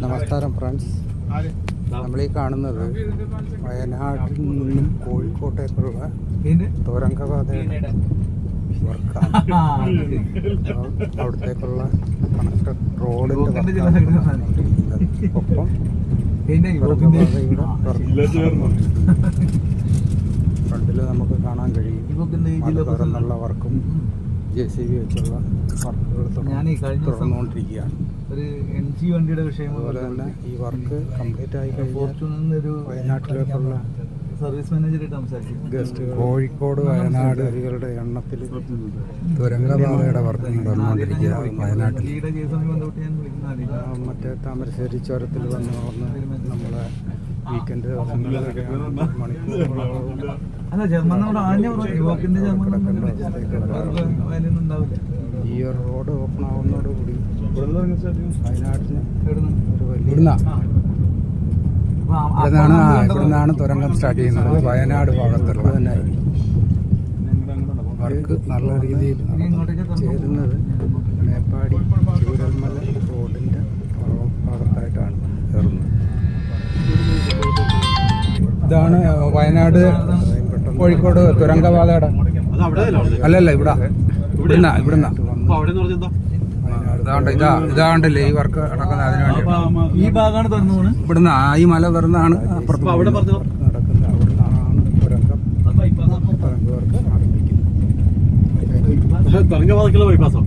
നമസ്കാരം ഫ്രണ്ട്സ്, നമ്മളീ കാണുന്നത് വയനാട്ടിൽ നിന്നും കോഴിക്കോട്ടേക്കുള്ള തുരങ്കപാതയുടെ വർക്കാണ്. അവിടത്തേക്കുള്ള കണക്ടർ റോഡിൻ്റെ ഒപ്പം ഫ്രണ്ടിൽ നമുക്ക് കാണാൻ കഴിയും തുറന്നുള്ള വർക്കും JCB വെച്ചുള്ള വർക്കുകൾ തുടർന്നുകൊണ്ടിരിക്കുകയാണ്. അതുപോലെ തന്നെ ഈ വർക്ക് കംപ്ലീറ്റ് ആയി കഴിഞ്ഞാൽ വയനാട്ടിലേക്കുള്ള സർവീസ് മാനേജറായിട്ട് സംസാരിക്കും. കോഴിക്കോട് വയനാട് വരികളുടെ എണ്ണത്തിൽ തുരങ്കപാതയുടെ വർക്ക് നടന്നുകൊണ്ടിരിക്കുക. വയനാട്ടിൽ മറ്റേ താമരശ്ശേരി ചുരത്തിൽ വന്ന് നമ്മളെ വീക്കെൻഡ് ഈ ഒരു റോഡ് ഓപ്പൺ ആവുന്നതോടുകൂടി വയനാട്ടിന് ഇവിടുന്നാണ് തുരങ്കം സ്റ്റാർട്ട് ചെയ്യുന്നത്. വയനാട് ഭാഗത്തുള്ള തന്നെ വർക്ക് നല്ല രീതിയിൽ ചേരുന്നത് മേപ്പാടി ചൂരൽമല റോഡിൻ്റെ ഭാഗത്തായിട്ടാണ് ചേർന്നത്. ഇതാണ് വയനാട് കോഴിക്കോട് തുരങ്കപാതയുടെ അല്ലല്ല ഇവിടുന്ന ഇതാണ്ടല്ലേ ഈ വർക്ക് നടക്കുന്നത്. അതിനു വേണ്ടി ഈ ഭാഗമാണ് തുറന്നു പോകുന്നത്. ഇവിടുന്ന് ഈ മല തുറന്നാണ് അപ്പുറത്ത് നടക്കുന്നത്. അവിടുന്നാണ് തുരങ്ക വർക്ക് ആരംഭിക്കുന്നത്.